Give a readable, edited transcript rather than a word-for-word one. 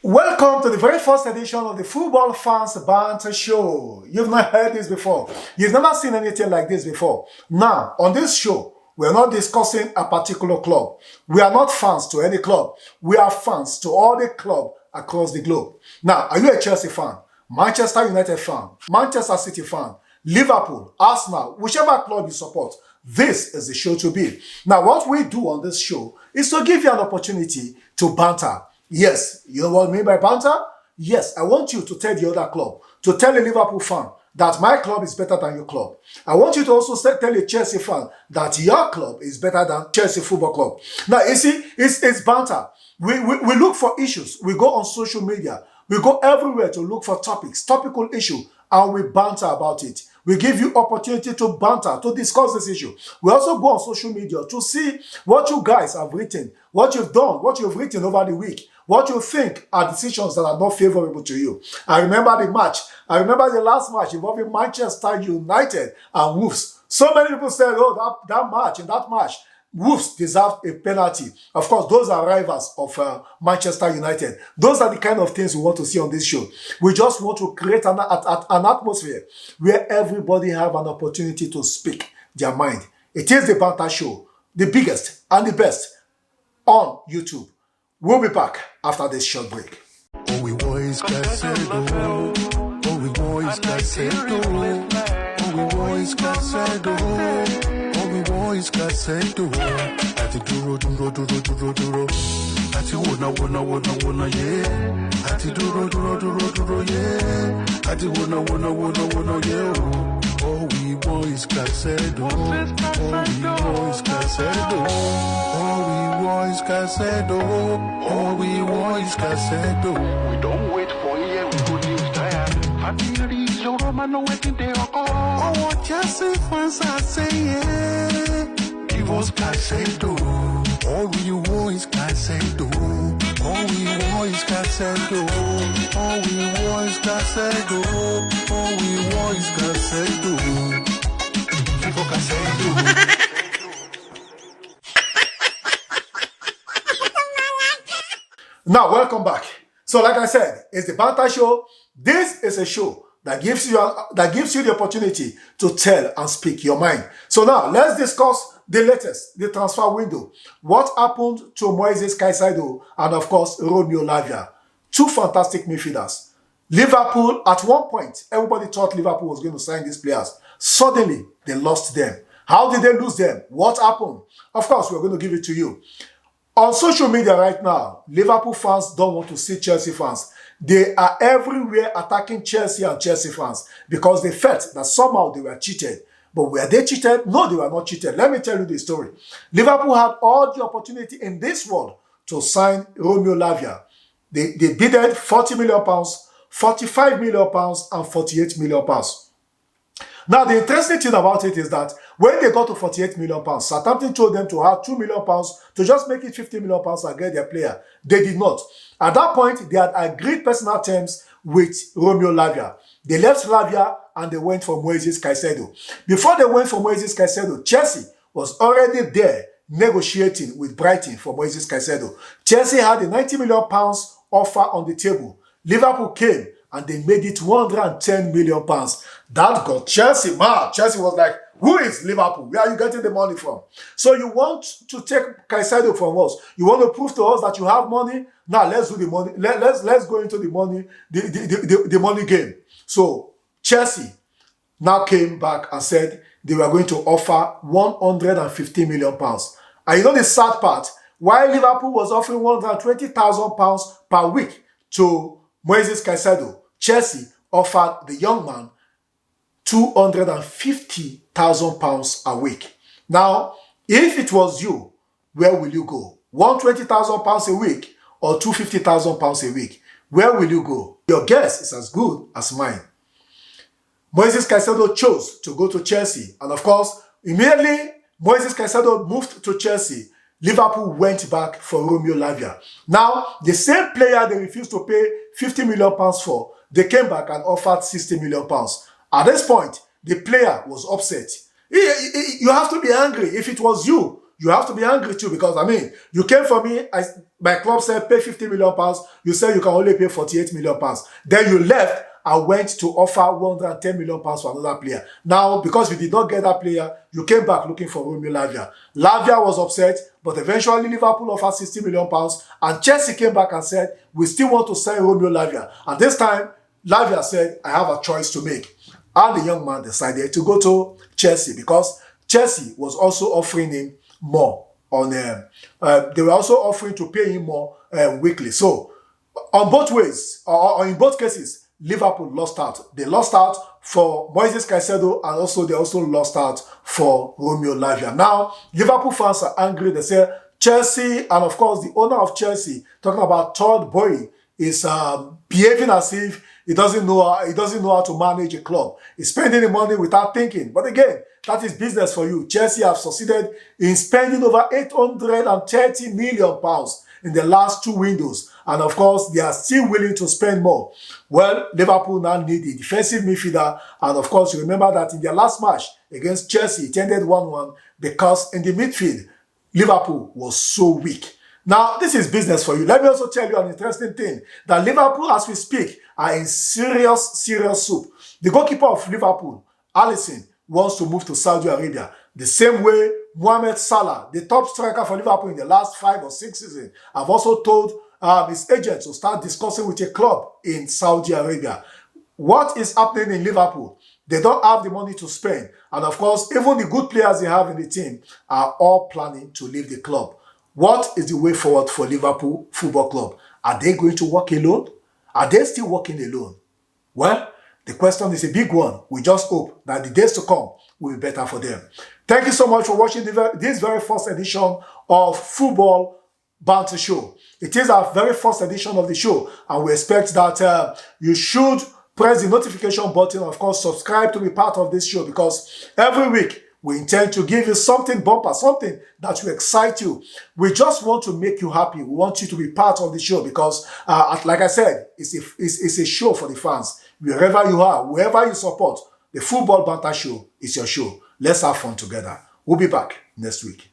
Welcome to the very first edition of the Football Fans Banter Show. You've not heard this before. You've never seen anything like this before. Now, on this show, we're not discussing a particular club. We are not fans to any club. We are fans to all the clubs across the globe. Now, are you a Chelsea fan? Manchester United fan? Manchester City fan? Liverpool? Arsenal? Whichever club you support, this is the show to be. Now, what we do on this show is to give you an opportunity to banter. Yes, you know what I mean by banter? Yes, I want you to tell the other club, to tell a Liverpool fan that my club is better than your club. I want you to also tell a Chelsea fan that your club is better than Chelsea Football Club. Now, you see, it's banter. We look for issues. We go on social media. We go everywhere to look for topics, topical issue, and we banter about it. We give you opportunity to banter, to discuss this issue. We also go on social media to see what you guys have written, what you've done, what you've written over the week, what you think are decisions that are not favorable to you. I remember the match. I remember the last match involving Manchester United and Wolves. So many people said, oh, in that match, Wolves deserved a penalty. Of course, those are rivals of Manchester United. Those are the kind of things we want to see on this show. We just want to create an atmosphere where everybody have an opportunity to speak their mind. It is the Banter Show, the biggest and the best on YouTube. We'll be back after this short break. Oh, we boys Casedo. Oh, we boys Casedo. Oh, we boys Casedo. Oh, we boys Casedo. Ati duro. Ati wona, yeah. Ati duro, yeah. Ati wona, yeah. Oh, we boys Casedo. Oh, we boys Casedo. Oh, we boys Casedo. Oh, we boys Casedo. We don't wait for a year, we go use tired. Fatiri, your Roman, no waiting there. Oh, what Chelsea fans are saying. Give us Casedo. Oh, we boys Casedo. Oh, we boys Casedo. Oh, we boys Casedo. Oh, we boys Casedo. Give us Casedo. Now, welcome back. So, like I said, it's the Banter Show. This is a show that gives you the opportunity to tell and speak your mind. So now, let's discuss the latest, the transfer window. What happened to Moises Caicedo and, of course, Romeo Lavia? Two fantastic midfielders. Liverpool, at one point, everybody thought Liverpool was going to sign these players. Suddenly, they lost them. How did they lose them? What happened? Of course, we're going to give it to you. On social media right now, Liverpool fans don't want to see Chelsea fans. They are everywhere attacking Chelsea and Chelsea fans because they felt that somehow they were cheated. But were they cheated? No, they were not cheated. Let me tell you the story. Liverpool had all the opportunity in this world to sign Romeo Lavia. They bidded £40 million, £45 million, and £48 million. Now, the interesting thing about it is that when they got to £48 million, Southampton told them to have £2 million to just make it £50 million and get their player. They did not. At that point, they had agreed personal terms with Romeo Lavia. They left Lavia and they went for Moises Caicedo. Before they went for Moises Caicedo, Chelsea was already there negotiating with Brighton for Moises Caicedo. Chelsea had a £90 million offer on the table. Liverpool came and they made it £110 million. That got Chelsea mad. Chelsea was like, who is Liverpool? Where are you getting the money from? So you want to take Caicedo from us. You want to prove to us that you have money? Now let's do the money. Let's go into the money, the money game. So Chelsea now came back and said they were going to offer £150 million. And you know the sad part? While Liverpool was offering £120,000 per week to Moises Caicedo, Chelsea offered the young man £250,000 a week. Now, if it was you, where will you go? £120,000 a week or £250,000 a week? Where will you go? Your guess is as good as mine. Moises Caicedo chose to go to Chelsea. And of course, immediately Moises Caicedo moved to Chelsea. Liverpool went back for Romeo Lavia. Now, the same player they refused to pay £50 million for, they came back and offered £60 million. At this point, the player was upset. You have to be angry. If it was you, you have to be angry too, because, I mean, you came for me, my club said pay 50 million pounds, you said you can only pay 48 million pounds. Then you left and went to offer 110 million pounds for another player. Now, because you did not get that player, you came back looking for Romeo Lavia. Lavia was upset, but eventually Liverpool offered 60 million pounds, and Chelsea came back and said, we still want to sign Romeo Lavia. And this time, Lavia said, I have a choice to make. And the young man decided to go to Chelsea, because Chelsea was also offering him more. They were also offering to pay him more weekly. So, on both ways, or in both cases, Liverpool lost out. They lost out for Moises Caicedo, and they also lost out for Romeo Lavia. Now, Liverpool fans are angry. They say Chelsea, and of course the owner of Chelsea, talking about Todd Boehly, is behaving as if he doesn't know how to manage a club. He's spending the money without thinking. But again, that is business for you. Chelsea have succeeded in spending over 830 million pounds in the last 2 windows. And of course, they are still willing to spend more. Well, Liverpool now need a defensive midfielder. And of course, you remember that in their last match against Chelsea, it ended 1-1 because in the midfield, Liverpool was so weak. Now, this is business for you. Let me also tell you an interesting thing, that Liverpool, as we speak, are in serious soup. The goalkeeper of Liverpool, Alisson, wants to move to Saudi Arabia. The same way Mohamed Salah, the top striker for Liverpool in the last 5 or 6 seasons, have also told his agent to start discussing with a club in Saudi Arabia. What is happening in Liverpool? They don't have the money to spend. And of course, even the good players they have in the team are all planning to leave the club. What is the way forward for Liverpool Football Club? Are they going to work alone? Are they still working alone? Well, the question is a big one. We just hope that the days to come will be better for them. Thank you so much for watching this very first edition of Football Banter Show. It is our very first edition of the show, and we expect that you should press the notification button, of course, subscribe to be part of this show, because every week we intend to give you something bumper, something that will excite you. We just want to make you happy. We want you to be part of the show because, like I said, it's a show for the fans. Wherever you are, wherever you support, the Football Banter Show is your show. Let's have fun together. We'll be back next week.